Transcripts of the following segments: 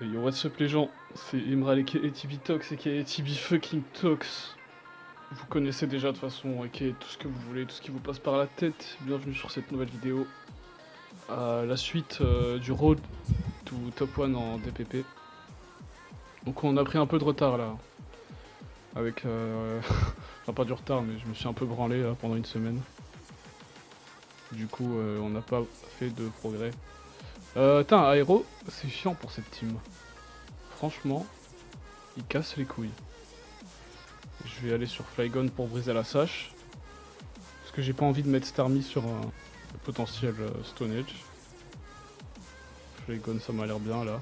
Et yo, what's up les gens, c'est Imral aka TBTox aka TB fucking Tox. Vous connaissez déjà de toute façon aka tout ce que vous voulez, tout ce qui vous passe par la tête. Bienvenue sur cette nouvelle vidéo. La suite du Road to Top 1 en DPP. Donc on a pris un peu de retard là. Avec... enfin pas du retard mais je me suis un peu branlé là, pendant une semaine. Du coup on n'a pas fait de progrès. Tain, Aéro, c'est chiant pour cette team. Franchement, il casse les couilles. Je vais aller sur Flygon pour briser la sache. Parce que j'ai pas envie de mettre Starmie sur un potentiel Stone Edge. Flygon ça m'a l'air bien là.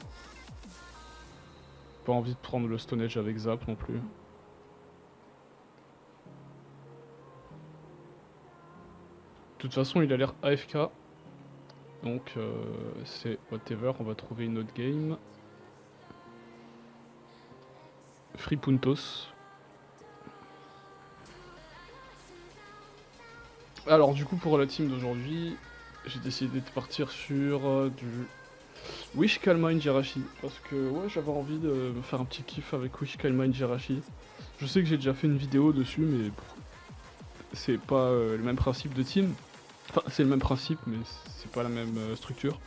Pas envie de prendre le Stone Edge avec Zap non plus. De toute façon il a l'air AFK. Donc c'est whatever, on va trouver une autre game. Free Puntos. Alors du coup pour la team d'aujourd'hui, j'ai décidé de partir sur du Wish Calmine Jirachi. Parce que ouais j'avais envie de me faire un petit kiff avec Wish Calmine Jirachi. Je sais que j'ai déjà fait une vidéo dessus mais c'est pas le même principe de team. Enfin c'est le même principe mais c'est pas la même structure.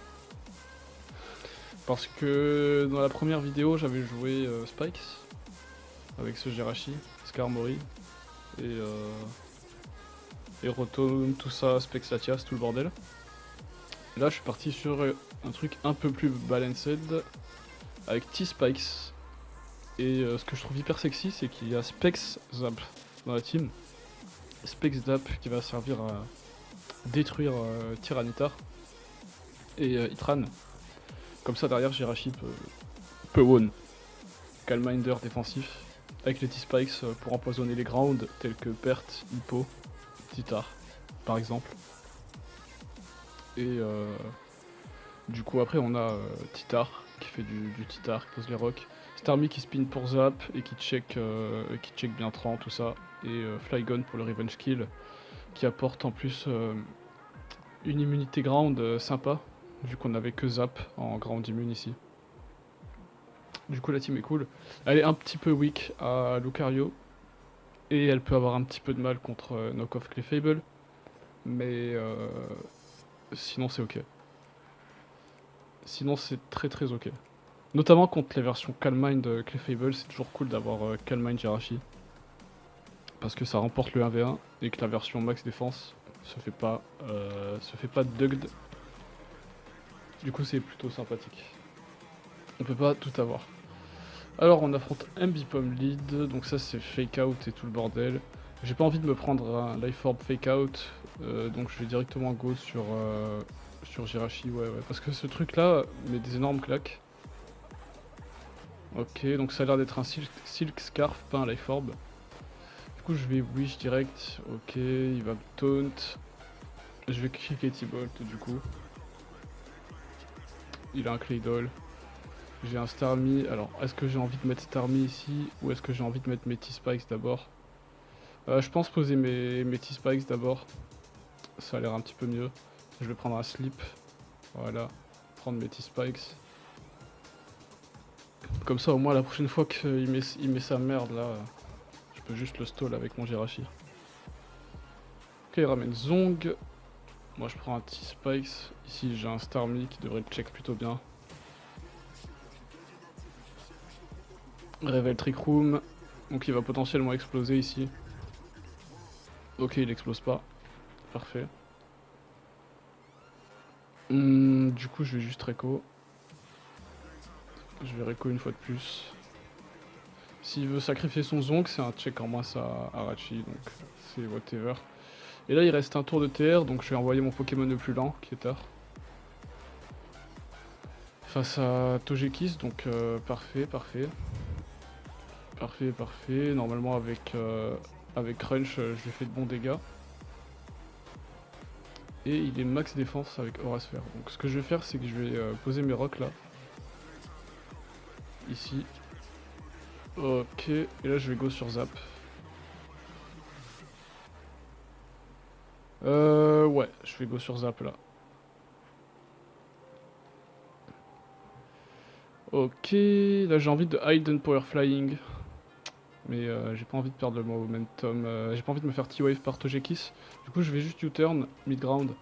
Parce que dans la première vidéo j'avais joué Spikes avec ce Jirachi, Skarmory et Rotom, tout ça, Specs Latias, tout le bordel. Et là je suis parti sur un truc un peu plus balanced avec T-Spikes. Et ce que je trouve hyper sexy c'est qu'il y a Specs Zap dans la team. Specs Zap qui va servir à détruire Tyranitar et Itran. Comme ça derrière Jirachi peut won. Calminder défensif avec les T-Spikes pour empoisonner les grounds tels que Pert, Hippo, Titar par exemple. Et du coup après on a Titar qui fait du Titar, qui pose les rocks. Starmie qui spin pour Zap et qui check bien 30 tout ça. Et Flygon pour le Revenge Kill qui apporte en plus une immunité ground sympa vu qu'on avait que Zap en ground immune ici. Du coup la team est cool. Elle est un petit peu weak à Lucario. Et elle peut avoir un petit peu de mal contre Knock-Off Clefable. Mais sinon c'est ok. Sinon c'est très très ok. Notamment contre les versions Calmine de Clefable, c'est toujours cool d'avoir Calmine Jirachi. Parce que ça remporte le 1v1 et que la version max défense se fait pas dugged. Du coup c'est plutôt sympathique. On peut pas tout avoir. Alors on affronte un Bipom lead, donc ça c'est fake out et tout le bordel. J'ai pas envie de me prendre un Life Orb fake out, donc je vais directement go sur Jirachi, ouais, parce que ce truc là met des énormes claques. Ok, donc ça a l'air d'être un silk Scarf, pas un Life Orb. Du coup je vais Wish direct, ok, il va taunt. Je vais kick Bolt du coup. Il a un Claydol. J'ai un Starmie, alors est-ce que j'ai envie de mettre Starmie ici ou est-ce que j'ai envie de mettre mes T-Spikes d'abord? Je pense poser mes T-Spikes d'abord. Ça a l'air un petit peu mieux. Je vais prendre un slip. Voilà. Prendre mes T-Spikes. Comme ça au moins la prochaine fois qu'il met sa merde là, je peux juste le stall avec mon Jirachi. Ok, il ramène Zong. Moi je prends un T-Spikes. Ici j'ai un Starmie qui devrait le check plutôt bien. Révèle Trick Room. Donc il va potentiellement exploser ici. Ok, il explose pas. Parfait. Du coup je vais juste Reco. Je vais Reco une fois de plus. S'il veut sacrifier son Zonk, c'est un check en moins à Arachi, donc c'est whatever. Et là il reste un tour de TR, donc je vais envoyer mon Pokémon le plus lent, qui est tard. Face à Togekiss, donc parfait. Parfait. Normalement avec Crunch, je lui fais de bons dégâts. Et il est max défense avec Aura Sphere. Donc ce que je vais faire, c'est que je vais poser mes rocks là. Ici. Ok, et là je vais go sur Zap. Ouais, je vais go sur Zap là. Ok, là j'ai envie de Hide and Power Flying. Mais j'ai pas envie de perdre le momentum. J'ai pas envie de me faire T-Wave par Togekiss. Du coup je vais juste U-turn, mid-ground.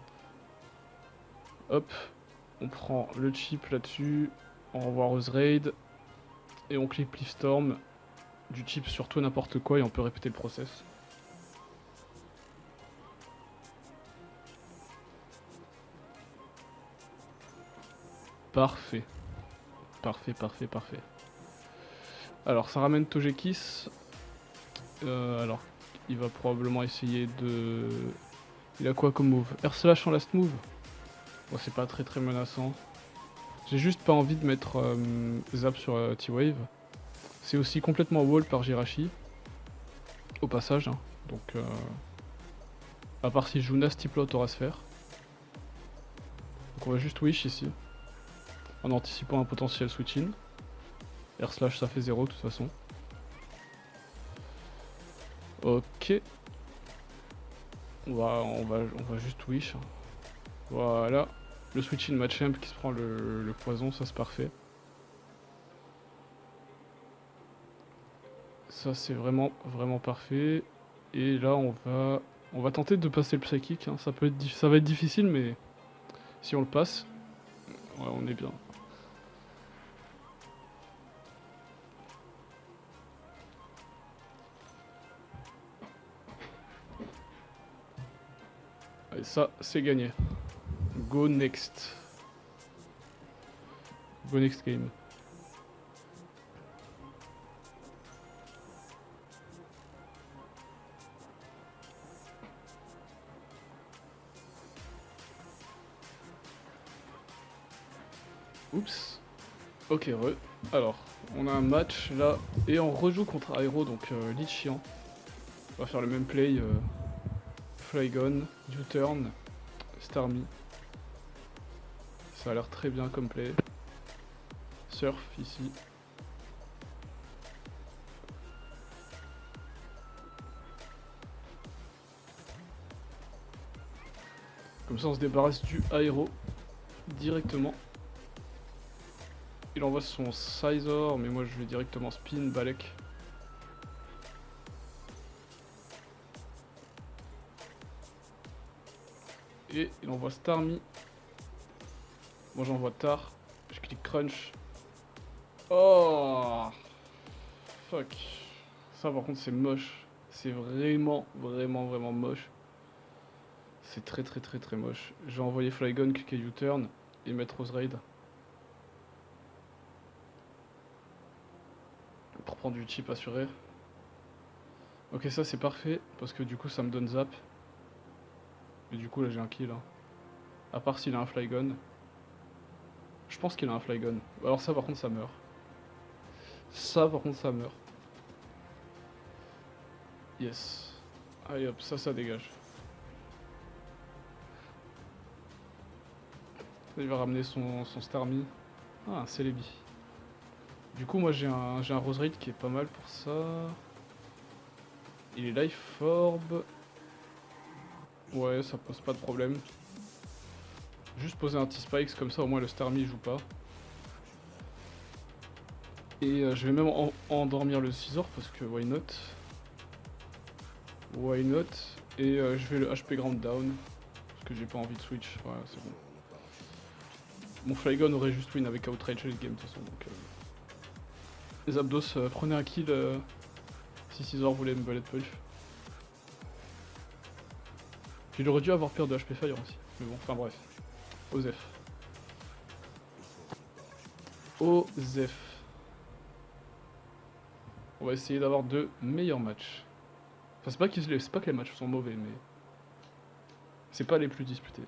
Hop, on prend le chip là-dessus. On renvoie Rose Raid. Et on clip Leaf Storm. Du chip sur tout n'importe quoi et on peut répéter le process. Parfait. Parfait, parfait, parfait. Alors ça ramène Togekiss. Alors il va probablement essayer de... Il a quoi comme move? Air Slash en last move. Bon, c'est pas très menaçant. J'ai juste pas envie de mettre Zap sur T-Wave. C'est aussi complètement wall par Jirachi. Au passage. Hein. Donc à part si je joue Nasty Plot aura sphère. Donc on va juste wish ici. En anticipant un potentiel switch-in. Air Slash ça fait 0 de toute façon. Ok. On va juste wish. Voilà. Le switch-in Machamp qui se prend le poison, ça c'est parfait. Ça c'est vraiment parfait. Et là on va tenter de passer le psychic. Hein. Ça va être difficile mais si on le passe, ouais, on est bien. Et ça c'est gagné. Go next. Go next game. Oups. Ok, alors, on a un match là, et on rejoue contre Aero, donc Lichian. On va faire le même play, Flygon, U-turn, Starmie. Ça a l'air très bien comme play. Surf ici. Comme ça on se débarrasse du Aero directement. Il envoie son Scizor, mais moi je vais directement spin, Balek. Et il envoie Starmie. Moi j'envoie Tar. Je clique Crunch. Oh fuck. Ça par contre c'est moche. C'est vraiment moche. C'est très moche. Je vais envoyer Flygon, cliquer U-turn et mettre Rose Raid. Pour prendre du chip assuré. Ok, ça c'est parfait parce que du coup ça me donne zap. Et du coup là j'ai un kill. Hein. À part s'il a un Flygon. Je pense qu'il a un Flygon. Alors ça par contre ça meurt. Ça par contre ça meurt. Yes. Allez hop, ça dégage. Il va ramener son Starmie. Ah, un Celebi. Du coup moi j'ai un Rose Raid qui est pas mal pour ça. Il est Life Orb. Ouais, ça pose pas de problème. Juste poser un T-Spikes, comme ça au moins le Starmie joue pas. Et je vais même endormir le Scizor parce que why not. Why not. Et je vais le HP Ground Down. Parce que j'ai pas envie de switch. Voilà, c'est bon. Mon Flygon aurait juste win avec Outrage late game de toute façon. Donc, les Abdos, prenez un kill si Scizor voulait me bulletproof. Puis il aurait dû avoir peur de HP Fire aussi. Mais bon, enfin bref. Osef. Osef. On va essayer d'avoir de meilleurs matchs. Enfin, c'est pas que les matchs sont mauvais, mais c'est pas les plus disputés.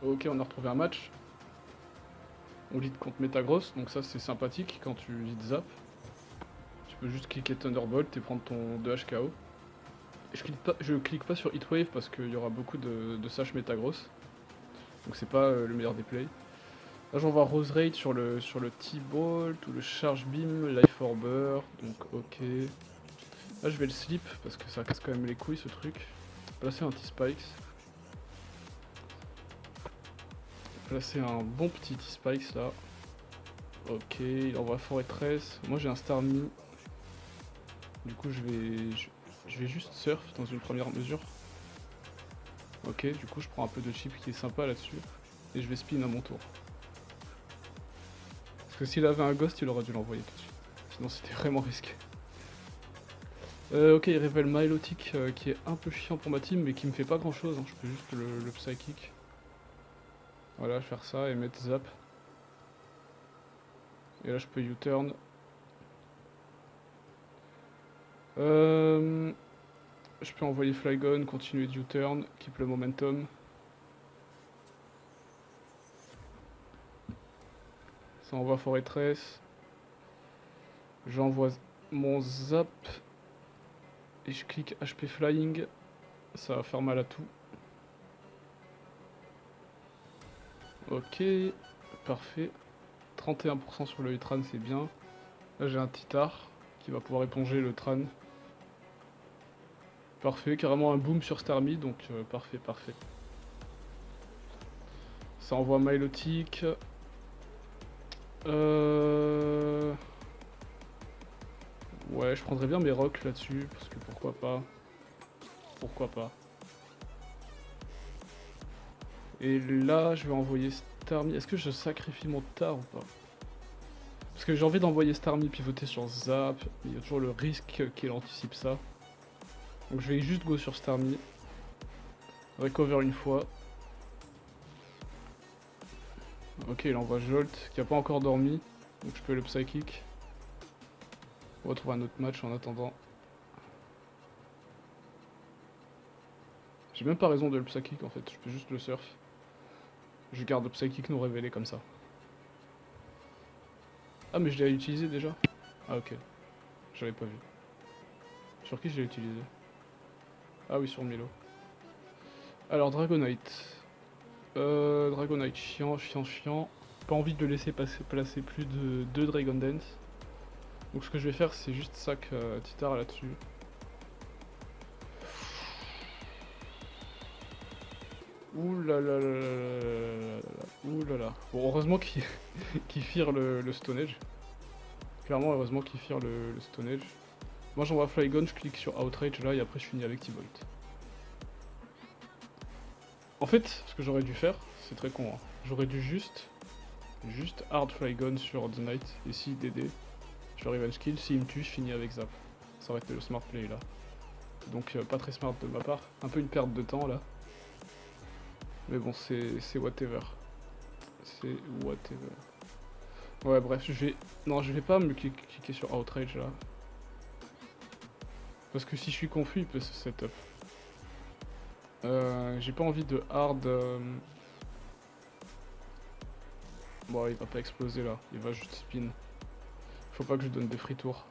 Ok, on a retrouvé un match. On lead contre Metagross, donc ça c'est sympathique quand tu lead Zap. Tu peux juste cliquer Thunderbolt et prendre ton 2 HKO. Je clique pas sur Heatwave parce qu'il y aura beaucoup de Sash Metagross. Donc c'est pas le meilleur des plays. Là j'envoie Rose Raid sur le T-Bolt ou le Charge Beam, Life Orber, donc ok. Là je vais le slip parce que ça casse quand même les couilles ce truc. Placer un T-Spikes. Placer un bon petit T-Spikes là. Ok, il envoie Forêt 13. Moi j'ai un Starmie. Du coup je vais juste surf dans une première mesure. Ok, du coup je prends un peu de chip qui est sympa là-dessus. Et je vais spin à mon tour. Parce que s'il avait un ghost, il aurait dû l'envoyer tout de suite. Sinon c'était vraiment risqué. Ok, il révèle Milotic qui est un peu chiant pour ma team mais qui me fait pas grand chose. Hein. Je peux juste le Psychic. Voilà, faire ça et mettre Zap. Et là je peux U-turn. Je peux envoyer Flygon, continuer de U-turn, keep le momentum. Ça envoie Forêt 13. J'envoie mon Zap. Et je clique HP Flying. Ça va faire mal à tout. Ok, parfait. 31% sur le Tran, c'est bien. Là j'ai un Titar qui va pouvoir éponger le Tran. Parfait, carrément un boom sur Starmie, donc parfait, parfait. Ça envoie Milotic. Ouais, je prendrais bien mes rocks là-dessus, parce que pourquoi pas. Pourquoi pas. Et là, je vais envoyer Starmie. Est-ce que je sacrifie mon Tar ou pas? Parce que j'ai envie d'envoyer Starmie pivoter sur Zap, mais il y a toujours le risque qu'il anticipe ça. Donc je vais juste go sur Starmie. Recover une fois. Ok, il envoie Jolt, qui a pas encore dormi. Donc je peux le Psychic. On va trouver un autre match en attendant. J'ai même pas raison de le Psychic en fait, je peux juste le surf. Je garde le Psychic non révélé comme ça. Ah mais je l'ai utilisé déjà. Ah ok, j'avais pas vu. Sur qui je l'ai utilisé? Ah oui, sur Milo. Alors Dragonite. Dragonite, chiant, chiant, chiant. Pas envie de le laisser placer plus de 2 Dragon Dance. Donc ce que je vais faire, c'est juste sac Titar là-dessus. Ouh là là là là là là. Ouh là là. Bon, heureusement qu'il fire le Stone Age. Clairement, heureusement qu'il fire le Stone Age. Moi j'envoie Flygon, je clique sur Outrage là et après je finis avec T-Bolt. En fait, ce que j'aurais dû faire, c'est très con. Hein. J'aurais dû juste hard Flygon sur The Knight et si DD, je fais Revenge Kill. S'il me tue, je finis avec Zap. Ça aurait été le smart play là. Donc pas très smart de ma part. Un peu une perte de temps là. Mais bon, c'est whatever. C'est whatever. Ouais, bref, je vais... Non, je vais pas me cliquer sur Outrage là. Parce que si je suis confus, il peut se setup. J'ai pas envie de hard... Bon, il va pas exploser là, il va juste spin. Faut pas que je donne des free tours.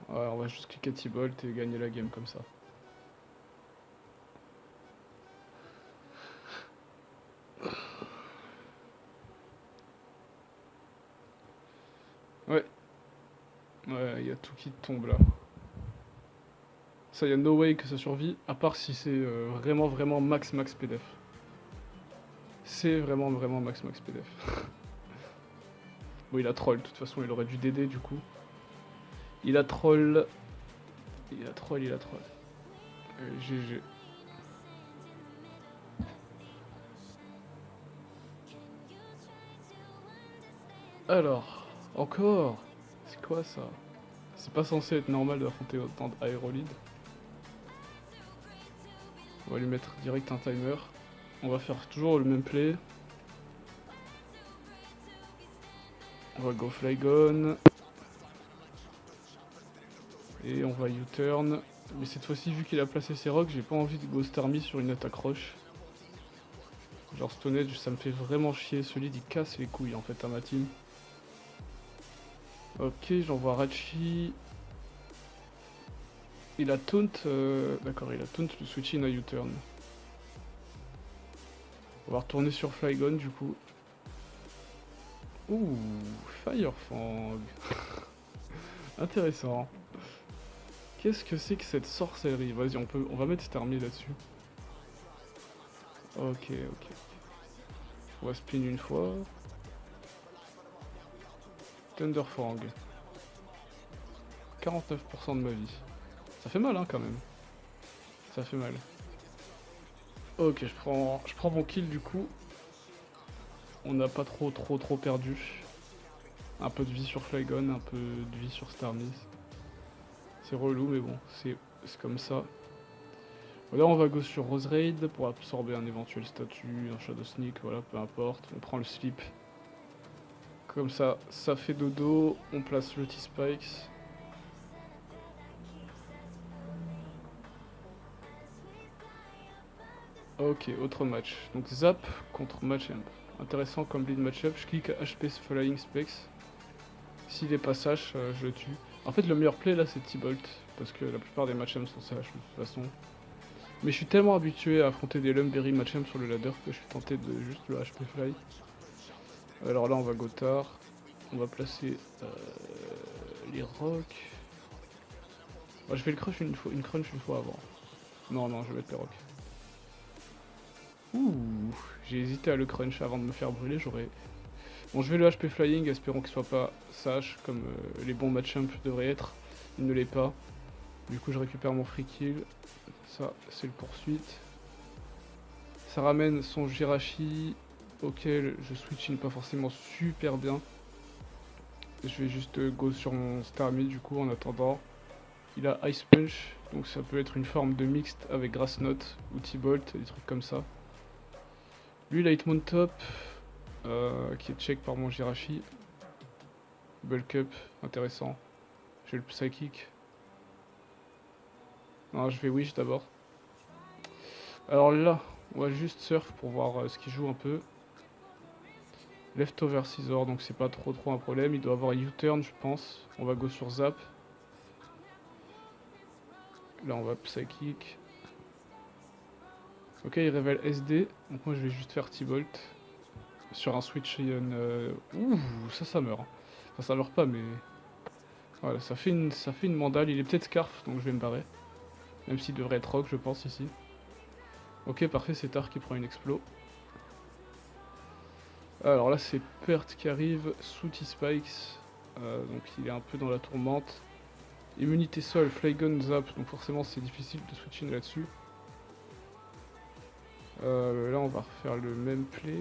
Ouais, on va juste cliquer T-Bolt et gagner la game comme ça. Ouais. Ouais, il y a tout qui tombe là. Ça, y a no way que ça survit, à part si c'est vraiment vraiment max PDF. C'est vraiment vraiment max PDF. Bon, il a troll, de toute façon, il aurait dû DD du coup. Il a troll. Il a troll. GG. Alors, encore. C'est quoi ça? C'est pas censé être normal d'affronter autant d'aérolides. On va lui mettre direct un timer. On va faire toujours le même play. On va go Flygon. Et on va U-turn. Mais cette fois-ci, vu qu'il a placé ses rocks, j'ai pas envie de go Starmie sur une attaque roche. Genre Stone Age, ça me fait vraiment chier. Ce lead, il casse les couilles en fait à ma team. Ok, j'envoie Rachi. Il a taunt. D'accord, il a taunt le switch in à U-turn. On va retourner sur Flygon du coup. Ouh, Firefang. Intéressant. Qu'est-ce que c'est que cette sorcellerie? Vas-y, on va mettre cette armée là-dessus. Ok, ok. On va spin une fois. Thunderfang. 49% de ma vie. Ça fait mal, hein, quand même. Ça fait mal. Ok, je prends mon kill du coup. On n'a pas trop perdu. Un peu de vie sur Flygon, un peu de vie sur Starmie. C'est relou, mais bon, c'est comme ça. Là, on va go sur Rose Raid pour absorber un éventuel statut, un Shadow Sneak, voilà, peu importe. On prend le slip. Comme ça, ça fait dodo. On place le T-Spikes. Ok, autre match. Donc Zap contre Machamp. Intéressant comme lead matchup. Je clique HP Flying Specs. S'il est pas Sash, je le tue. En fait, le meilleur play là, c'est T-Bolt. Parce que la plupart des Machamps sont Sash de toute façon. Mais je suis tellement habitué à affronter des Lumberry Machamp sur le ladder que je suis tenté de juste le HP Fly. Alors là, on va go tard. On va placer les rocks. Je vais le crush une fois avant. Non, non, je vais mettre les rocks. Ouh, j'ai hésité à le crunch avant de me faire brûler, j'aurais... Bon, je vais le HP Flying, espérons qu'il soit pas Sash, comme les bons match-up devraient être. Il ne l'est pas. Du coup, je récupère mon free kill. Ça, c'est le poursuite. Ça ramène son Jirachi, auquel je switch pas forcément super bien. Je vais juste go sur mon Starmie, du coup, en attendant. Il a Ice Punch, donc ça peut être une forme de mixte avec Grass Knot ou T-Bolt, des trucs comme ça. Lui, il a Hitmon Top, qui est check par mon Jirachi. Bulk Up, intéressant. J'ai le Psychic. Non, je vais Wish d'abord. Alors là, on va juste surf pour voir ce qu'il joue un peu. Leftover Scissor, donc c'est pas trop un problème. Il doit avoir U-turn, je pense. On va go sur Zap. Là, on va Psychic. Ok, il révèle SD. Donc moi, je vais juste faire T-Bolt. Sur un switch Ion. Ouh, ça meurt. Enfin, ça meurt pas, mais... Voilà, ça fait une mandale. Il est peut-être Scarf, donc je vais me barrer. Même s'il devrait être Rock, je pense, ici. Ok, parfait, c'est Tar qui prend une explo. Alors là, c'est Pert qui arrive sous T-Spikes. Donc il est un peu dans la tourmente. Immunité sol, Flygon, Zap. Donc forcément, c'est difficile de switch in là-dessus. Là, on va refaire le même play.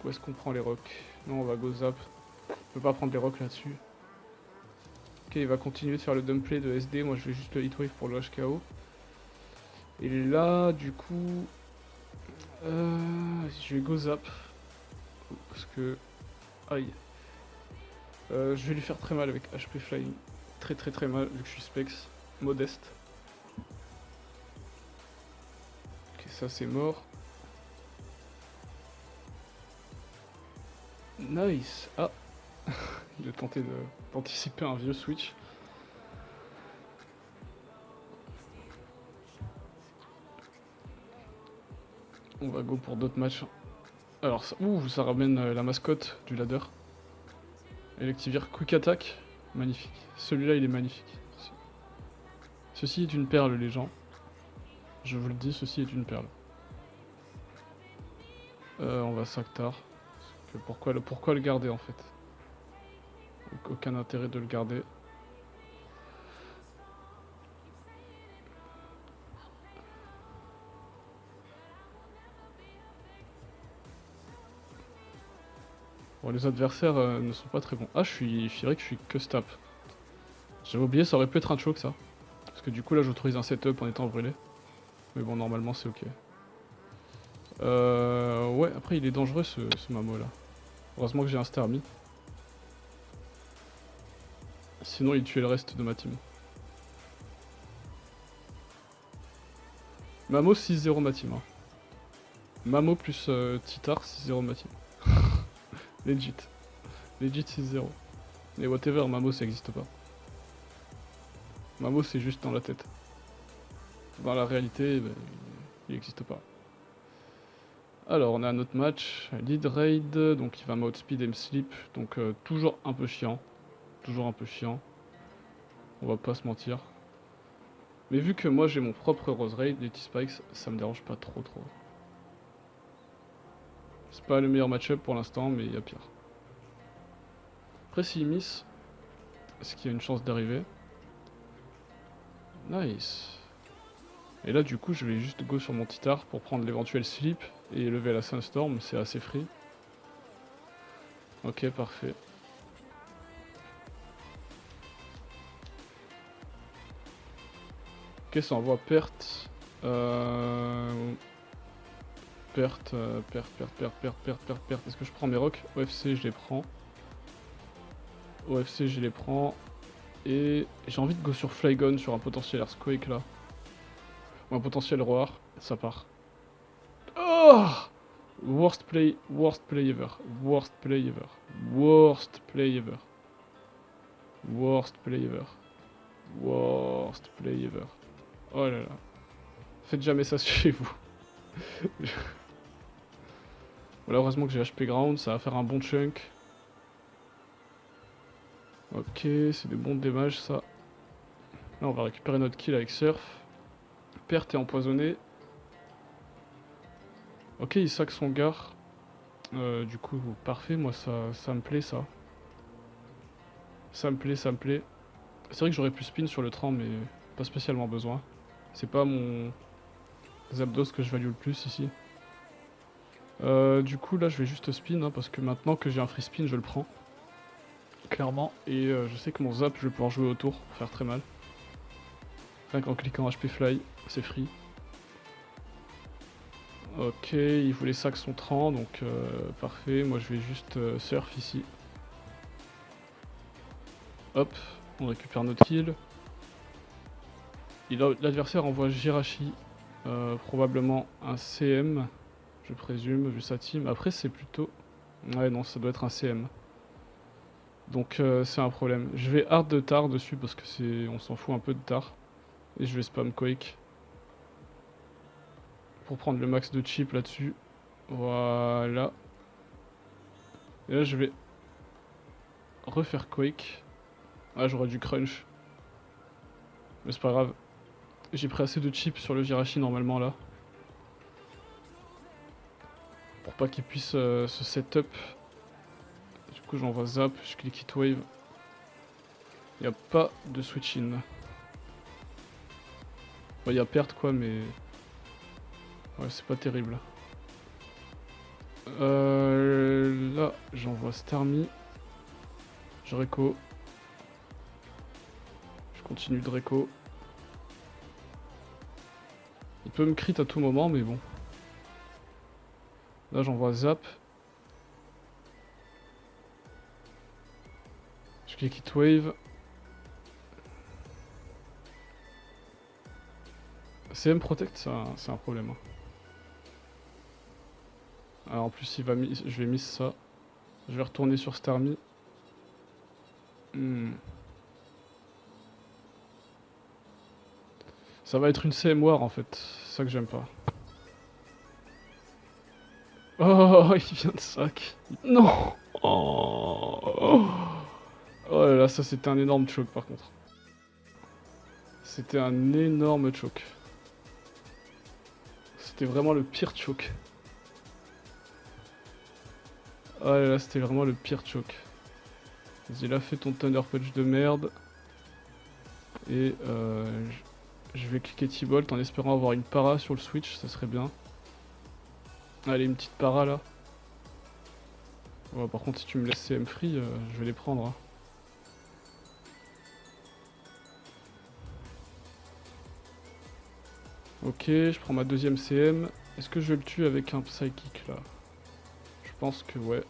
Où est-ce qu'on prend les rocks? Non, on va go Zap. On peut pas prendre les rocks là-dessus. Ok, il va continuer de faire le dump play de SD. Moi, je vais juste le hitwave pour le HKO. Et là, du coup... je vais go Zap. Parce que... Aïe. Je vais lui faire très mal avec HP Flying. Très mal, vu que je suis Specs. Modeste. Ok, ça c'est mort. Nice. Ah. Il a tenté d'anticiper un vieux switch. On va go pour d'autres matchs. Alors, ça ramène la mascotte du ladder. Electivire Quick Attack. Magnifique. Celui-là, il est magnifique. Ceci est une perle, les gens. Je vous le dis, ceci est une perle. On va Sactar. Pourquoi le garder, en fait? Aucun intérêt de le garder. Bon, les adversaires ne sont pas très bons. Ah, je dirais que je suis que stap. J'avais oublié, ça aurait pu être un choke ça. Parce que du coup là j'autorise un setup en étant brûlé. Mais bon, normalement c'est ok. Ouais, après il est dangereux ce Mamo là. Heureusement que j'ai un Starmie. Sinon il tuait le reste de ma team. Mamo 6-0 ma team. Hein. Mamo plus Titar 6-0 ma team. Legit. Legit 6-0. Mais whatever, Mamo ça existe pas. Mamo c'est juste dans la tête. Dans la réalité, ben, il existe pas. Alors on a un autre match, lead raid, donc il va m'outspeed et me sleep, donc toujours un peu chiant. Toujours un peu chiant. On va pas se mentir. Mais vu que moi j'ai mon propre Rose Raid, les T-Spikes, ça me dérange pas trop. C'est pas le meilleur match-up pour l'instant, mais il y a pire. Après s'il miss, est-ce qu'il y a une chance d'arriver? Nice. Et là du coup je vais juste go sur mon Titar pour prendre l'éventuel slip et lever la Sunstorm, c'est assez free. Ok, parfait. Ok, ça envoie perte. Perte. Est-ce que je prends mes rocks? OFC, je les prends. OFC, je les prends. Et j'ai envie de go sur Flygon sur un potentiel Earthquake là. Ou un potentiel Roar. Ça part. Oh! Worst play ever. Worst play ever. Worst play ever. Worst play ever. Worst play ever. Oh là là. Faites jamais ça chez vous. Voilà, heureusement que j'ai HP Ground, ça va faire un bon chunk. Ok, c'est des bons damages ça. Là on va récupérer notre kill avec Surf. Perte est empoisonné. Ok, il sac son gare. Du coup, parfait, moi ça me plaît ça. Ça me plaît. C'est vrai que j'aurais pu spin sur le train, mais pas spécialement besoin. C'est pas mon Zapdos que je value le plus ici. Du coup là je vais juste spin, hein, parce que maintenant que j'ai un free spin je le prends. Clairement, et je sais que mon zap je vais pouvoir jouer autour pour faire très mal. Rien qu'en cliquant HP Fly, c'est free. Ok, il voulait sac son tran, donc parfait, moi je vais juste surf ici. Hop, on récupère notre kill. L'adversaire envoie Jirachi, probablement un CM, je présume, vu sa team. Après c'est plutôt... Ouais non, ça doit être un CM. Donc c'est un problème. Je vais hard de tar dessus parce que c'est... On s'en fout un peu de tar. Et je vais spam Quake. Pour prendre le max de chip là-dessus. Voilà. Et là je vais refaire Quake. Ah, j'aurais dû crunch. Mais c'est pas grave. J'ai pris assez de chips sur le Jirachi normalement là. Pour pas qu'il puisse se setup. Du coup j'envoie zap, je clique hit wave. Y a pas de switch in. Bah, y a perte quoi, mais... Ouais, c'est pas terrible. Là, j'envoie Starmie. Je réco. Je continue de réco. Il peut me crit à tout moment, mais bon. Là, j'envoie zap. Je clique hit wave. CM Protect, c'est un problème. Hein. Alors en plus, je vais miss ça. Je vais retourner sur Starmie. Ça va être une CM War en fait. C'est ça que j'aime pas. Oh, il vient de sac. Non. Oh, oh là là, ça c'était un énorme choke par contre. C'était un énorme choke. C'était vraiment le pire choke. Oh là là, c'était vraiment le pire choke. Vas-y, là, fais ton Thunder Punch de merde. Et je vais cliquer T-Bolt en espérant avoir une para sur le switch, ça serait bien. Allez, une petite para là. Ouais, par contre, si tu me laisses CM free, je vais les prendre. Hein. Ok, je prends ma deuxième CM. Est-ce que je le tue avec un Psychic là? Je pense que ouais.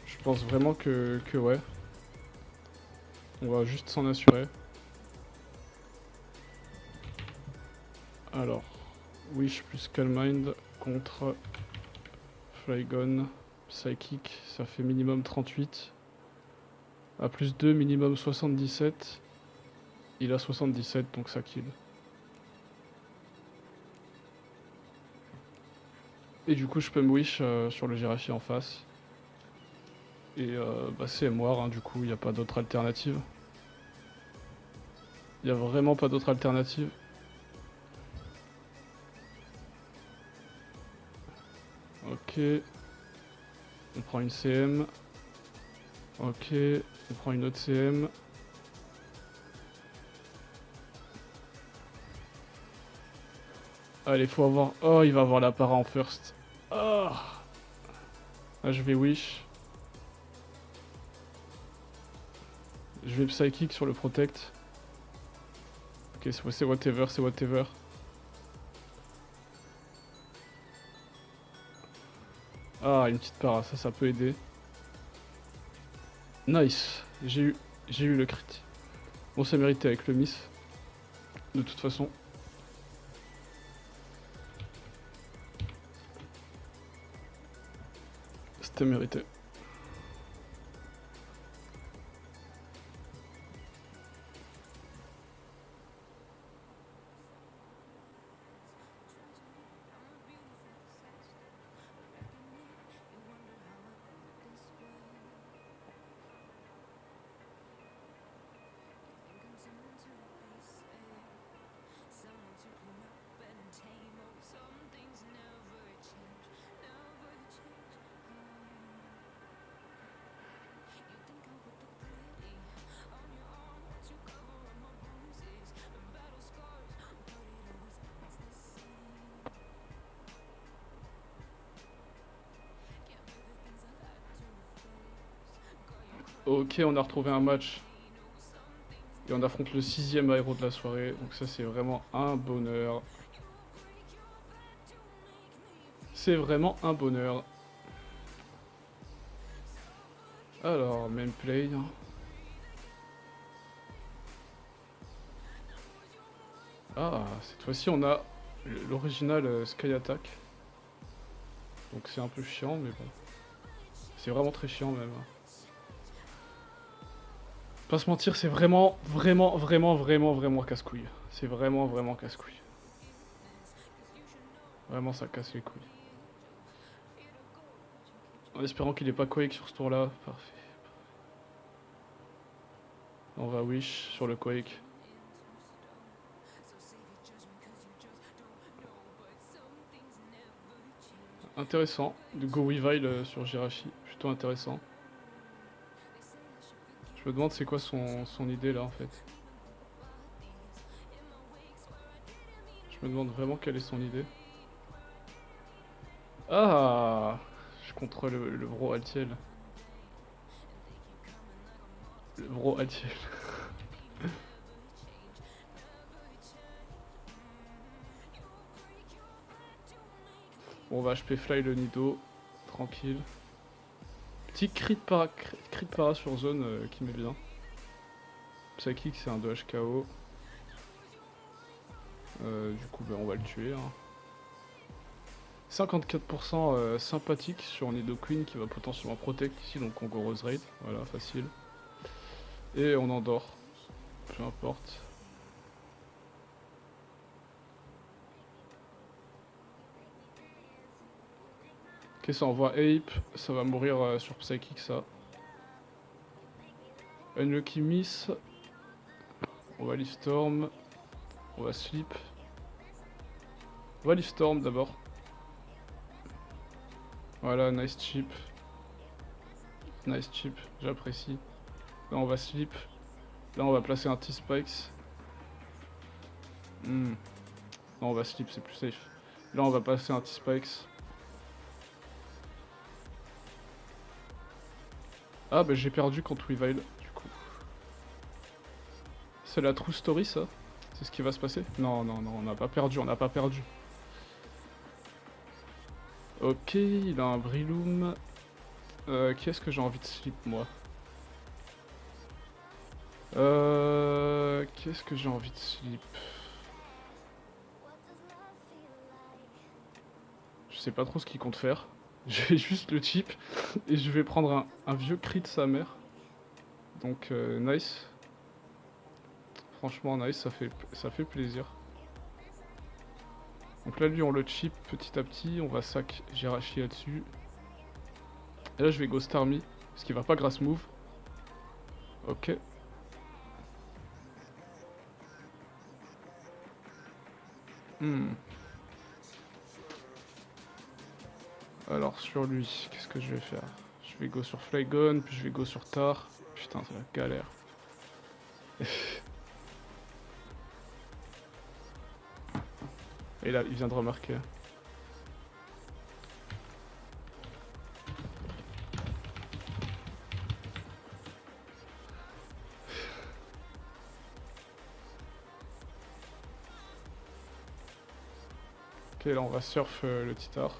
Je pense vraiment que ouais. On va juste s'en assurer. Alors, Wish plus Calm Mind contre Flygon. Psychic, ça fait minimum 38. A plus 2, minimum 77. Il a 77, donc ça kill. Et du coup je peux me wish sur le Jirachi en face. Et bah c'est MWAR, hein, du coup il n'y a pas d'autre alternative. Il n'y a vraiment pas d'autre alternative. Ok. On prend une CM. Ok. On prend une autre CM. Allez, faut avoir... Oh, il va avoir la para en first. Oh. Là, je vais wish. Je vais psychic sur le protect. Ok, c'est whatever, c'est whatever. Ah, une petite para, ça peut aider. Nice, j'ai eu le crit. Bon, ça méritait avec le miss. De toute façon. C'était mérité. Ok, on a retrouvé un match. Et on affronte le 6ème aéro de la soirée. Donc ça, c'est vraiment un bonheur. C'est vraiment un bonheur. Alors, même play. Ah, cette fois-ci, on a l'original Sky Attack. Donc c'est un peu chiant, mais bon. C'est vraiment très chiant même. Pas se mentir, c'est vraiment casse-couille. C'est vraiment casse-couille. Vraiment, ça casse les couilles. En espérant qu'il ait pas Quake sur ce tour-là. Parfait. On va Wish sur le Quake. Intéressant. De Go Weavile sur Jirachi. Plutôt intéressant. Je me demande c'est quoi son idée là en fait. Je me demande vraiment quelle est son idée. Ah, je contrôle le bro Altiel. Le bro Altiel. Bon, on va HP fly le Nido. Tranquille. Petit crit para sur zone qui met bien. Psychic c'est un 2 HKO. Du coup on va le tuer. Hein. 54% sympathique sur Nido Queen qui va potentiellement protect ici, donc on go Rose Raid. Voilà, facile. Et on endort. Peu importe. Ok, ça envoie Ape. Ça va mourir sur Psychic ça. Unlucky miss. On va leave Storm. On va sleep. On va leave Storm d'abord. Voilà, nice chip. Nice chip, j'apprécie. Là on va sleep. Là on va placer un T-Spikes. Non, on va sleep, c'est plus safe. Là on va passer un T-Spikes. Ah bah j'ai perdu contre Weavile, du coup. C'est la true story ça? C'est ce qui va se passer? Non, on n'a pas perdu, on n'a pas perdu. Ok, il a un Breloom. Qui est-ce que j'ai envie de slip moi? Qu'est-ce que j'ai envie de slip? Je sais pas trop ce qu'il compte faire. Je vais juste le chip et je vais prendre un vieux crit de sa mère. Donc nice. Franchement nice, ça fait plaisir. Donc là, lui, on le chip petit à petit. On va sac Jirachi là-dessus. Et là, je vais go Starmie. Parce qu'il va pas grass move. Ok. Alors, sur lui, qu'est-ce que je vais faire? Je vais go sur Flygon, puis je vais go sur Tar. Putain, c'est la galère. Et là, il vient de remarquer. Ok, là, on va surf le Titar.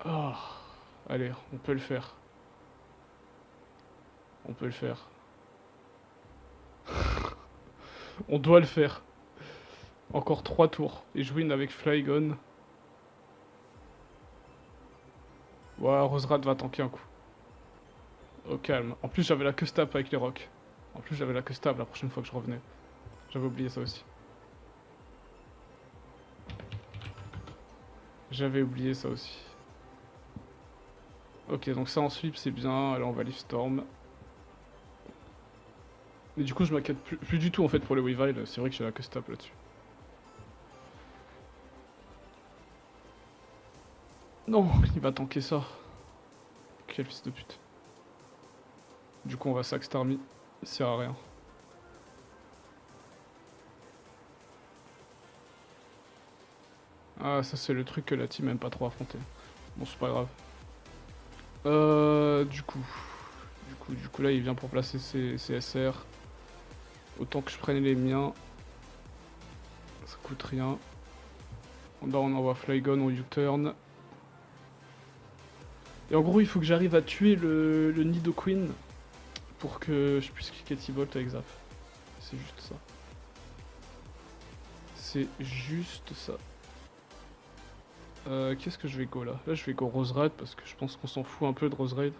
Oh, allez, on peut le faire. On peut le faire. On doit le faire. Encore 3 tours. Et je win avec Flygon. Ouais, Roserad va tanker un coup. Au calme. En plus, j'avais la Custap avec les rocs. En plus, j'avais la Custap la prochaine fois que je revenais. J'avais oublié ça aussi. J'avais oublié ça aussi. Ok, donc ça en slip, c'est bien. Là, on va Leaf Storm. Mais du coup, je m'inquiète plus du tout en fait pour le Weavile. C'est vrai que j'ai la Custap là-dessus. Non, il va tanker ça. Quel fils de pute. Du coup, on va sac Starmie. Il sert à rien. Ah, ça, c'est le truc que la team aime pas trop affronter. Bon, c'est pas grave. Du coup, là, il vient pour placer ses SR. Autant que je prenne les miens. Ça coûte rien. Là, on envoie Flygon au U-turn. Et en gros, il faut que j'arrive à tuer le Nidoqueen pour que je puisse cliquer T-Bolt avec Zap. C'est juste ça. C'est juste ça. Qu'est-ce que je vais go là? Là, je vais go Roserade parce que je pense qu'on s'en fout un peu de Roserade.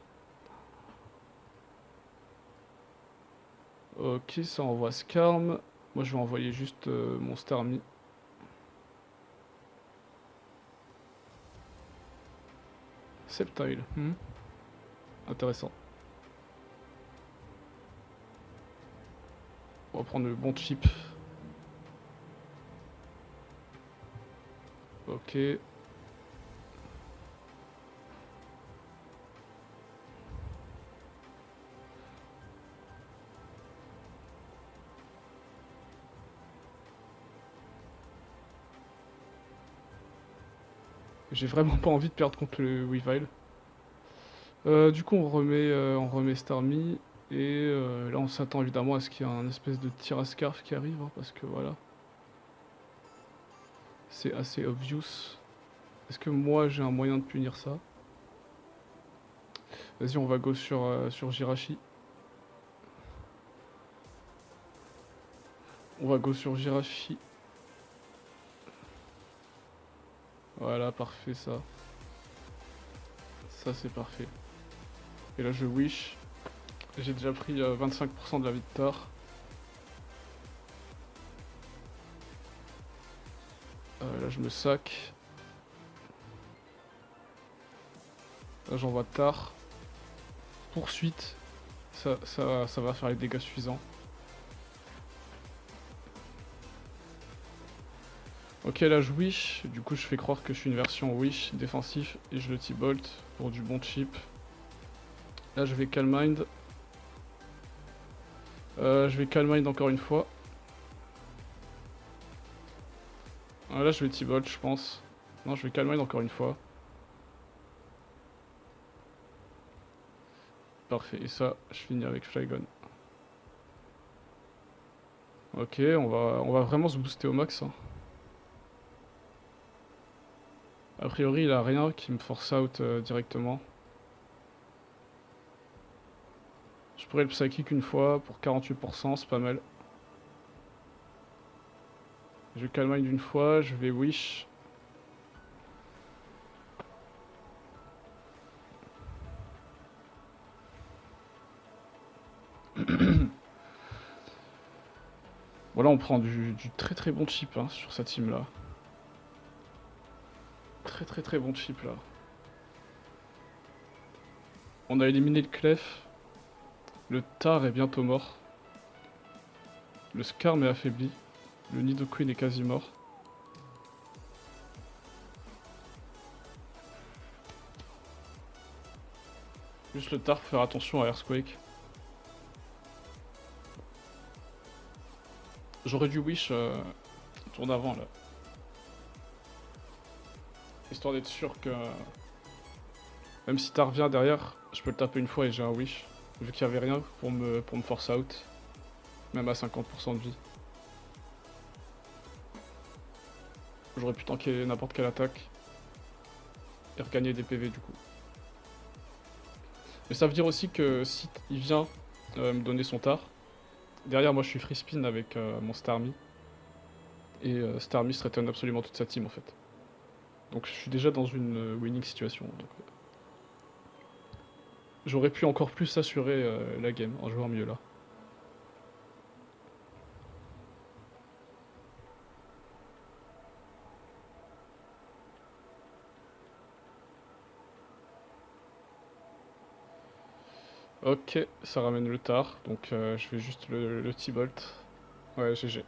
Ok, ça envoie Skarm. Moi, je vais envoyer juste mon Starmie. Sceptile. Intéressant. On va prendre le bon chip. Ok. J'ai vraiment pas envie de perdre contre le Weavile. Du coup, on remet Starmie. Et là, on s'attend évidemment à ce qu'il y ait un espèce de tir à scarf qui arrive. Hein, parce que voilà. C'est assez obvious. Est-ce que moi, j'ai un moyen de punir ça? Vas-y, on va go sur Jirachi. On va go sur Jirachi. Voilà, parfait ça. Ça, c'est parfait. Et là, je wish. J'ai déjà pris 25% de la vie de Tar. Là, je me sac. Là, j'envoie Tar. Poursuite. Ça va faire les dégâts suffisants. Ok, là, je wish. Du coup, je fais croire que je suis une version wish défensif. Et je le T-Bolt pour du bon chip. Là, je vais Calm Mind. Je vais Calm Mind encore une fois. Là, je vais T-Bolt, je pense. Non, je vais Calm Mind encore une fois. Parfait, et ça, je finis avec Flygon. Ok, on va vraiment se booster au max. Hein. A priori, il a rien qui me force out directement. Je pourrais le psychic une fois pour 48%, c'est pas mal. Je vais Calm Mind une fois, je vais wish. Voilà, on prend du très très bon chip hein, sur sa team là. Très très très bon chip là. On a éliminé le Clef. Le Tar est bientôt mort. Le Skarm est affaibli. Le Nidoqueen est quasi mort. Juste le Tar, faut faire attention à Earthquake. J'aurais dû Wish tour d'avant là. Histoire d'être sûr que même si Tar revient derrière, je peux le taper une fois et j'ai un Wish. Vu qu'il n'y avait rien pour me force out. Même à 50% de vie. J'aurais pu tanker n'importe quelle attaque. Et regagner des PV du coup. Mais ça veut dire aussi que si il vient me donner son Tar, derrière moi je suis free spin avec mon Starmie. Et Starmie threaten absolument toute sa team en fait. Donc je suis déjà dans une winning situation. J'aurais pu encore plus assurer la game en jouant mieux là. Ok, ça ramène le Tar, donc je fais juste le T-Bolt. Ouais, GG.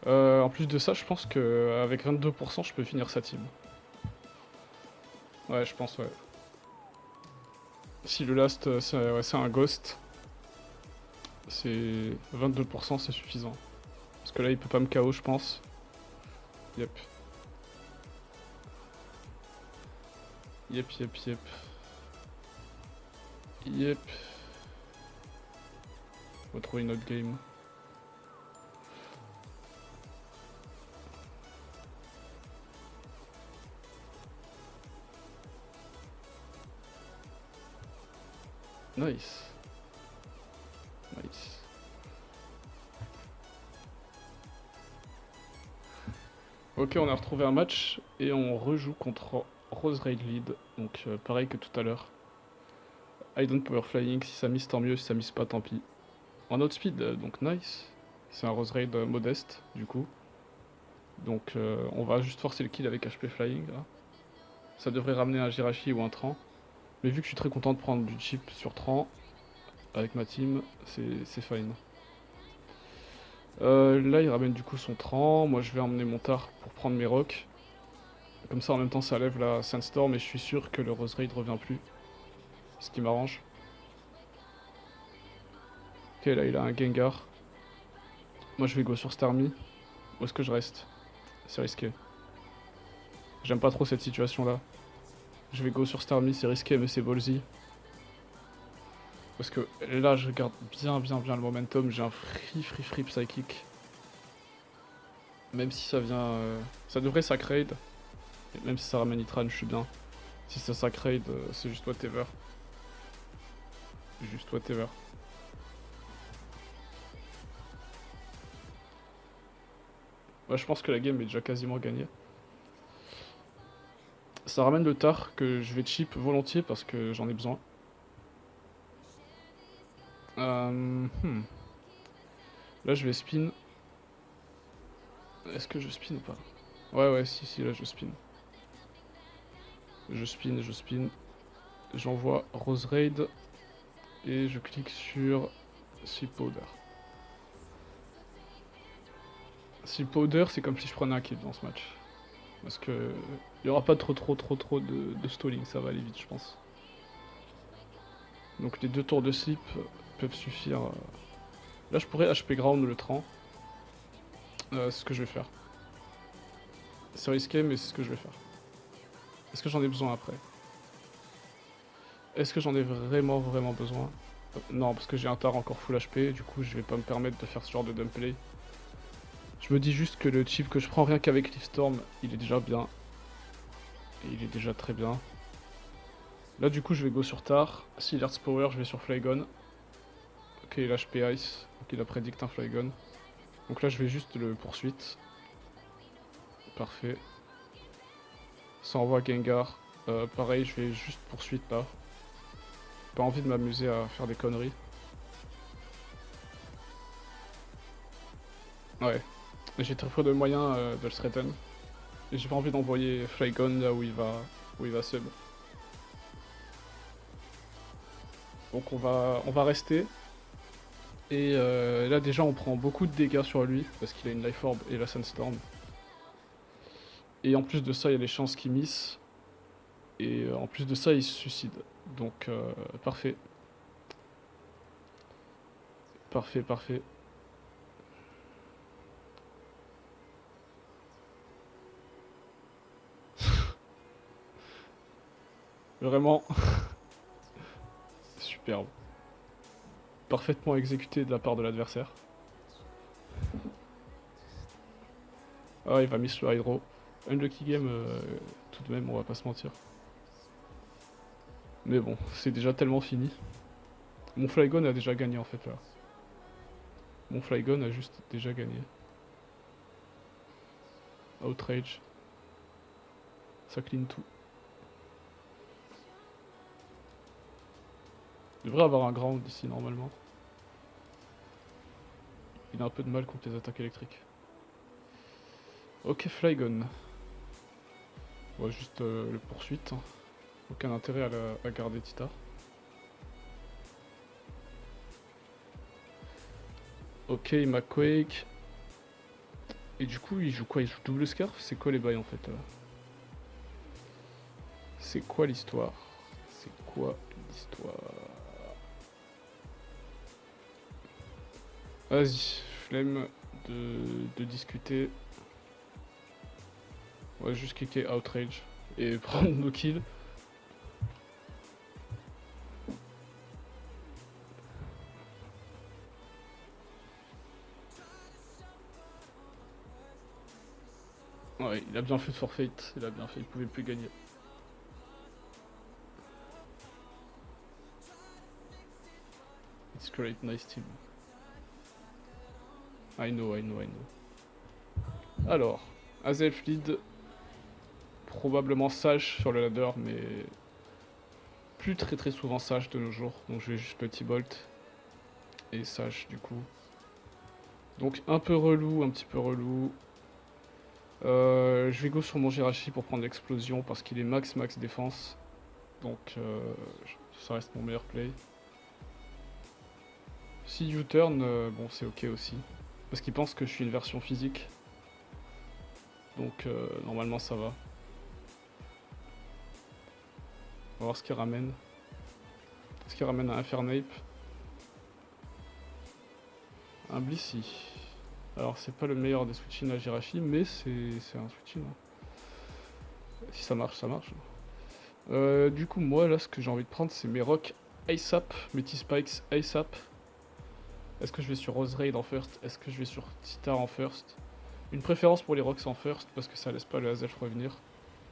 En plus de ça, je pense qu'avec 22%, je peux finir sa team. Ouais, je pense, ouais. Si le last, c'est un ghost, c'est 22%, c'est suffisant. Parce que là, il peut pas me KO, je pense. Yep. Yep, yep, yep. Yep. On va trouver une autre game. Nice. Nice. Ok, on a retrouvé un match et on rejoue contre Roserade Lead. Donc pareil que tout à l'heure. I don't power flying, si ça miss tant mieux, si ça miss pas tant pis. En outspeed, donc nice. C'est un Roserade modeste du coup. Donc on va juste forcer le kill avec HP flying là. Ça devrait ramener un Jirachi ou un Tran. Mais vu que je suis très content de prendre du chip sur Tran avec ma team, c'est fine. Là il ramène du coup son Tran, moi je vais emmener mon Tar pour prendre mes rocks. Comme ça en même temps ça lève la Sandstorm et je suis sûr que le Roserade revient plus. Ce qui m'arrange. Ok là il a un Gengar. Moi je vais go sur Starmie. Où est-ce que je reste? C'est risqué. J'aime pas trop cette situation là. Je vais go sur Starmie, c'est risqué mais c'est ballsy. Parce que là je garde bien le momentum, j'ai un free psychic. Même si ça vient... ça devrait sacrade. Même si ça ramène Itran, je suis bien. Si ça sacrade, c'est juste whatever. Juste whatever. Ouais, je pense que la game est déjà quasiment gagnée. Ça ramène le Tar que je vais chip volontiers parce que j'en ai besoin. Là je vais spin. Est-ce que je spin ou pas? Ouais, si, là je spin. Je spin. J'envoie Roserade. Et je clique sur Sweep Powder. Sweep Powder, c'est comme si je prenais un kill dans ce match. Parce que il n'y aura pas trop de stalling, ça va aller vite je pense. Donc les 2 tours de slip peuvent suffire. Là je pourrais HP ground le Tran. C'est ce que je vais faire. C'est risqué mais c'est ce que je vais faire. Est-ce que j'en ai besoin après? Est-ce que j'en ai vraiment besoin? Non, parce que j'ai un Tar encore full HP, du coup je vais pas me permettre de faire ce genre de dump play. Je me dis juste que le chip que je prends rien qu'avec Leafstorm, il est déjà bien. Et il est déjà très bien. Là du coup je vais go sur Tar. S'il Earth Power, je vais sur Flygon. Ok, il a HP Ice, donc il a prédict un Flygon. Donc là je vais juste le poursuite. Parfait. Ça envoie Gengar. Pareil, je vais juste poursuite là. pas envie de m'amuser à faire des conneries. Ouais. J'ai très peu de moyens de le threaten. Et j'ai pas envie d'envoyer Flygon là où il va sub. Donc on va rester. Et là déjà on prend beaucoup de dégâts sur lui parce qu'il a une Life Orb et la Sandstorm. Et en plus de ça il y a les chances qu'il miss. Et en plus de ça il se suicide. Donc parfait. Parfait, parfait. Vraiment superbe. Parfaitement exécuté de la part de l'adversaire. Ah il va miss le Hydro. Unlucky game tout de même, on va pas se mentir. Mais bon, c'est déjà tellement fini. Mon Flygon a déjà gagné en fait là. Mon Flygon a juste déjà gagné. Outrage. Ça clean tout. Il devrait avoir un ground ici normalement. Il a un peu de mal contre les attaques électriques. Ok Flygon. On va juste le poursuite. Aucun intérêt à garder Tita. Ok, il m'a Quake. Et du coup, il joue quoi? Il joue double scarf? C'est quoi les bails en fait? C'est quoi l'histoire? C'est quoi l'histoire? Vas-y, flemme de discuter. On va juste cliquer Outrage et prendre nos kills. Ouais, il a bien fait de forfait, il a bien fait, il pouvait plus gagner. It's great, nice team. I know, I know, I know. Alors, Azelf lead, probablement sage sur le ladder, mais plus très souvent sage de nos jours. Donc je vais juste petit bolt et sage du coup. Donc un peu relou, un petit peu relou. Je vais go sur mon Jirachi pour prendre l'explosion parce qu'il est max défense. Donc ça reste mon meilleur play. Si U-turn, bon c'est ok aussi. Parce qu'il pense que je suis une version physique. Donc normalement ça va. On va voir ce qu'il ramène. Est-ce qu'il ramène un Infernape? Un Blissey. Alors c'est pas le meilleur des switch-in à Jirachi, mais c'est un switch-in. Hein. Si ça marche, ça marche. Du coup moi là ce que j'ai envie de prendre c'est mes rocks ASAP, mes T-Spikes ASAP. Est-ce que je vais sur Rose Raid en first? Est-ce que je vais sur Titar en first? Une préférence pour les rocks en first parce que ça laisse pas le Azelf revenir.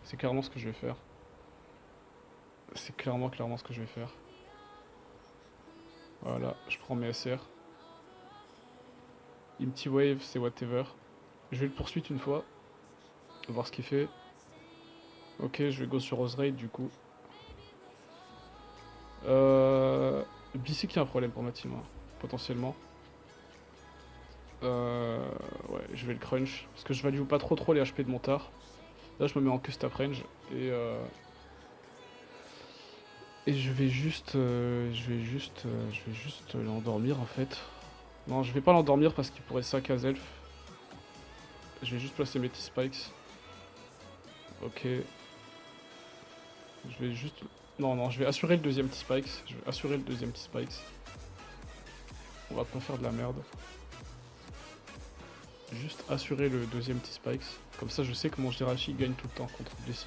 C'est clairement ce que je vais faire. C'est clairement ce que je vais faire. Voilà, je prends mes SR. Empty Wave, c'est whatever. Je vais le poursuivre une fois. Voir ce qu'il fait. Ok, je vais go sur Rose Raid du coup. BC qui a un problème pour ma team, hein, potentiellement. Ouais, je vais le crunch. Parce que je value pas trop les HP de mon tar. Là, je me mets en custom range. Et je vais juste l'endormir en fait. Non, je vais pas l'endormir parce qu'il pourrait sac à Zelf. Je vais juste placer mes T-Spikes. Ok. Je vais juste... Non, je vais assurer le deuxième T-Spikes. Je vais assurer le deuxième T-Spikes. On va pas faire de la merde. Juste assurer le deuxième T-Spikes. Comme ça, je sais que mon Jirachi gagne tout le temps contre Blessy.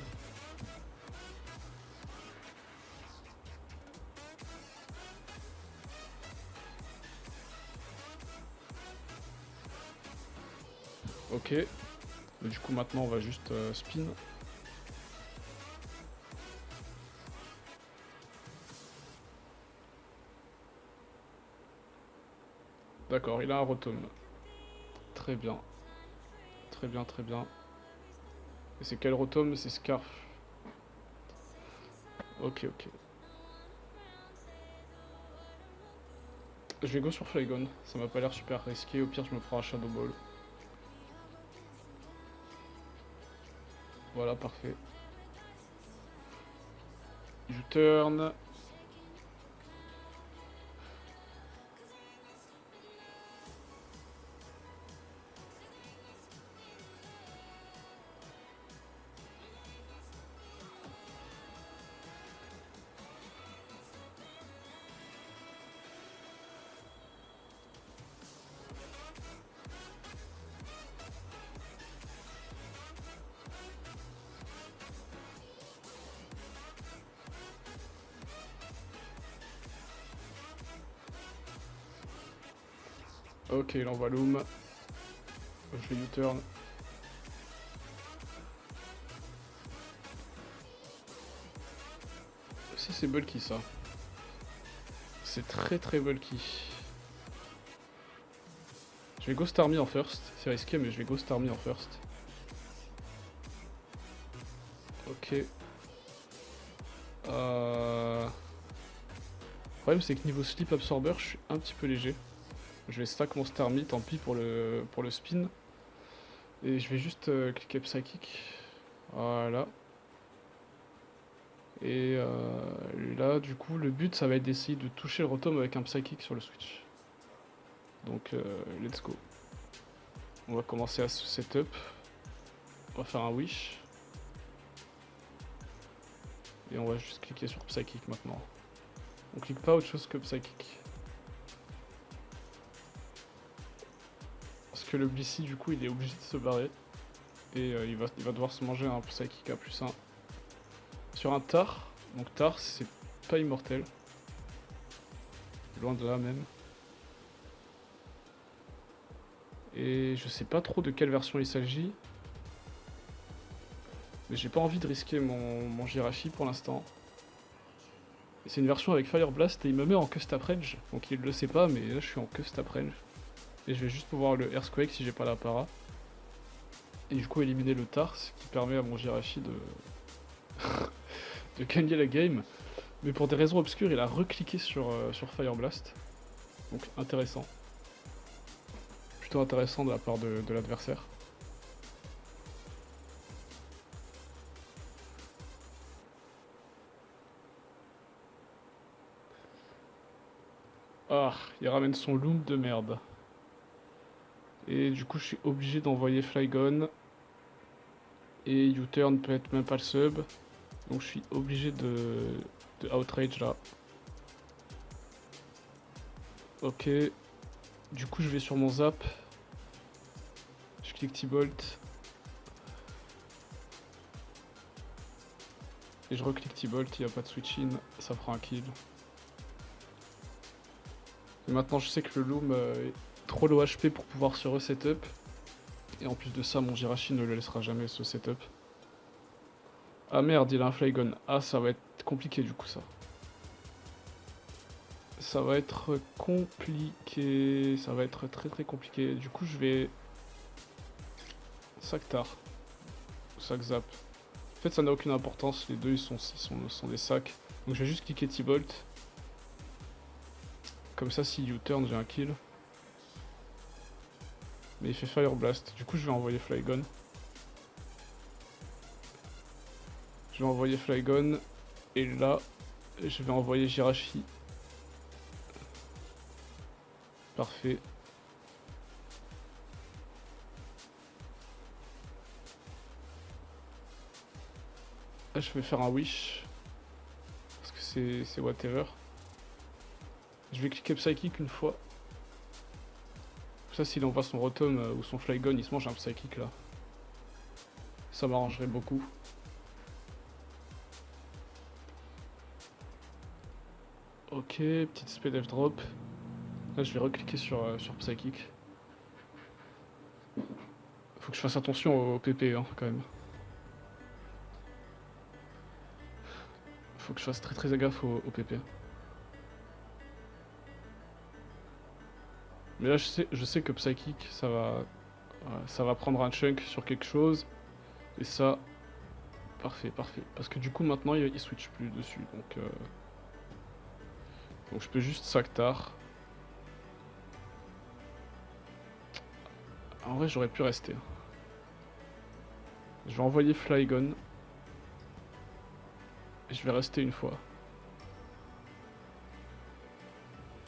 Ok. Et du coup, maintenant, on va juste spin. D'accord, il a un Rotom. Très bien. Très bien, très bien. Et c'est quel Rotom? C'est Scarf. Ok. Je vais go sur Flygon, ça m'a pas l'air super risqué, au pire je me prends un Shadow Ball. Voilà, parfait. U-turn. Ok, il envoie Loom. Je vais U-turn. Ça c'est bulky ça. C'est très très bulky. Je vais Ghost Army en first. C'est risqué mais je vais Ghost Army en first. Ok. Le problème c'est que niveau Sleep Absorber je suis un petit peu léger. Je vais stack mon Starmie, tant pis pour le spin. Et je vais juste cliquer Psychic. Voilà. Et là, du coup, le but, ça va être d'essayer de toucher le Rotom avec un Psychic sur le switch. Donc, let's go. On va commencer à se setup. On va faire un Wish. Et on va juste cliquer sur Psychic maintenant. On clique pas autre chose que Psychic. Parce que le Blissey, du coup, il est obligé de se barrer. Et il va devoir se manger un Psychic à +1. Sur un Tar. Donc Tar, c'est pas immortel. Loin de là même. Et je sais pas trop de quelle version il s'agit. Mais j'ai pas envie de risquer mon Jirachi pour l'instant. C'est une version avec Fire Blast et il me met en Custap Range. Donc il le sait pas, mais là je suis en Custap Range. Et je vais juste pouvoir le Earthquake si j'ai pas la para. Et du coup éliminer le Tar, ce qui permet à mon Jirachi de... de gagner la game. Mais pour des raisons obscures, il a recliqué sur Fire Blast. Donc intéressant. Plutôt intéressant de la part de l'adversaire. Ah, il ramène son Loom de merde. Et du coup, je suis obligé d'envoyer Flygon. Et U-turn peut être même pas le sub. Donc je suis obligé de outrage là. Ok. Du coup, je vais sur mon zap. Je clique T-Bolt. Et je reclique T-Bolt, il n'y a pas de switch in, ça prend un kill. Et maintenant je sais que le Loom est trop low HP pour pouvoir se resetup. Et en plus de ça, mon Jirachi ne le laissera jamais se setup. Ah merde, il a un Flygon. Ah, ça va être compliqué du coup ça. Ça va être compliqué. Ça va être très très compliqué. Du coup, je vais... Sac Tar. Sac Zap. En fait, ça n'a aucune importance. Les deux, ils sont des sacs. Donc, je vais juste cliquer T-Bolt. Comme ça, si U-turn, j'ai un kill. Mais il fait Fire Blast. Du coup, je vais envoyer Flygon. Je vais envoyer Flygon. Et là, je vais envoyer Jirachi. Parfait. Là, je vais faire un Wish. Parce que c'est whatever. Je vais cliquer Psychic une fois. Ça, s'il envoie son Rotom ou son Flygon, il se mange un Psychic là. Ça m'arrangerait beaucoup. Ok, petite speed F drop. Là, je vais recliquer sur Psychic. Faut que je fasse attention au PP hein, quand même. Faut que je fasse très très gaffe au PP. Mais là, je sais que Psychic, ça va prendre un chunk sur quelque chose. Et ça, parfait, parfait. Parce que du coup, maintenant, il switch plus dessus. Donc je peux juste Sac Tar. En vrai, j'aurais pu rester. Je vais envoyer Flygon. Et je vais rester une fois.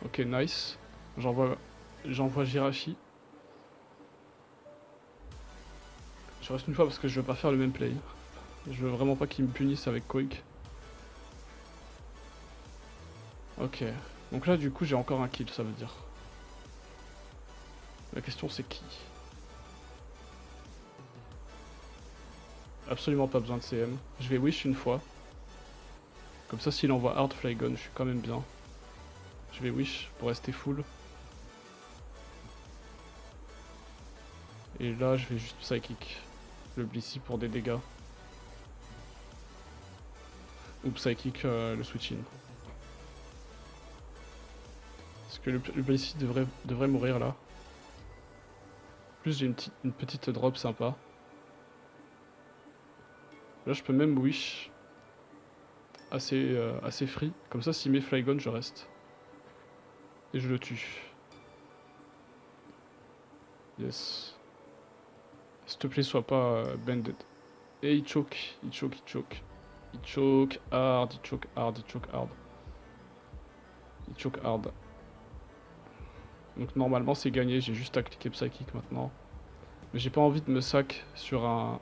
Ok, nice. J'envoie Jirachi. Je reste une fois parce que je veux pas faire le même play. Je veux vraiment pas qu'ils me punissent avec Quake. Ok. Donc là, du coup, j'ai encore un kill, ça veut dire. La question, c'est qui? Absolument pas besoin de CM. Je vais wish une fois. Comme ça, s'il envoie hard Flygon, je suis quand même bien. Je vais wish pour rester full. Et là, je vais juste psychic le Blissey pour des dégâts. Ou psychic le switch in. Parce que le Blissey devrait mourir là. En plus, j'ai une petite drop sympa. Là, je peux même wish assez free. Comme ça, s'il met Flygon, je reste. Et je le tue. Yes. S'il te plaît, sois pas banded. Et il choke, il choke, il choke. Il choke hard, il choke hard, il choke hard. Il choke hard. Donc normalement c'est gagné, j'ai juste à cliquer Psychic maintenant. Mais j'ai pas envie de me sac sur un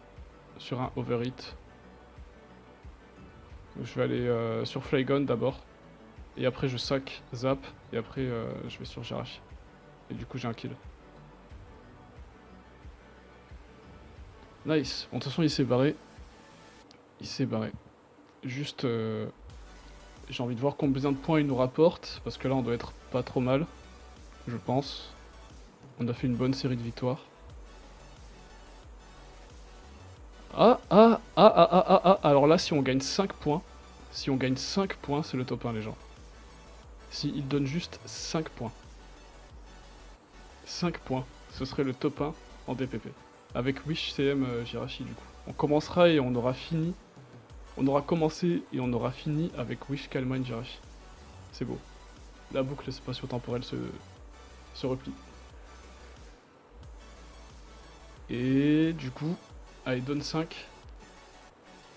overhit. Donc je vais aller sur Flygon d'abord. Et après je sac Zap. Et après je vais sur Jirachi. Et du coup j'ai un kill. Nice. Bon, de toute façon il s'est barré. Il s'est barré. Juste j'ai envie de voir combien de points il nous rapporte. Parce que là on doit être pas trop mal. Je pense. On a fait une bonne série de victoires. Alors là, si on gagne 5 points, c'est le top 1, les gens. S'il donne juste 5 points. 5 points, ce serait le top 1 en DPP. Avec Wish CM Jirachi, du coup. On commencera et on aura fini. On aura commencé et on aura fini avec Wish Calmine Jirachi. C'est beau. La boucle spatio-temporelle se replie. Et du coup, allez, donne 5.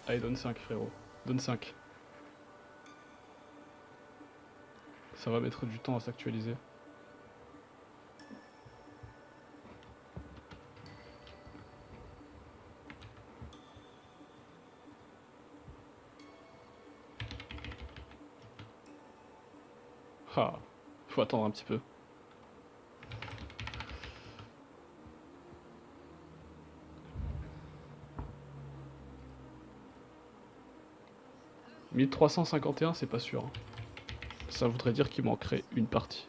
Allez, donne 5, frérot. Donne 5. Ça va mettre du temps à s'actualiser. Ah, faut attendre un petit peu. « 1351, c'est pas sûr. Ça voudrait dire qu'il manquerait une partie.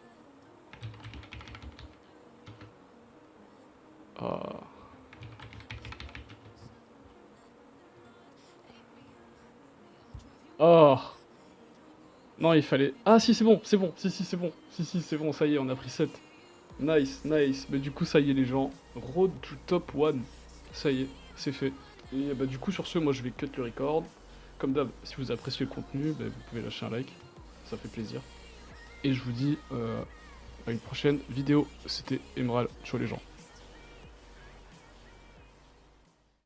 Ah. Oh. Non, il fallait... Ah si, c'est bon, c'est bon. Si, c'est bon. Si, c'est bon, ça y est, on a pris 7. Nice, nice. Mais du coup, ça y est, les gens. Road to top 1. Ça y est, c'est fait. Et bah du coup, sur ce, moi, je vais cut le record. Comme d'hab, si vous appréciez le contenu, bah, vous pouvez lâcher un like. Ça fait plaisir. Et je vous dis à une prochaine vidéo. C'était Emerald. Ciao les gens.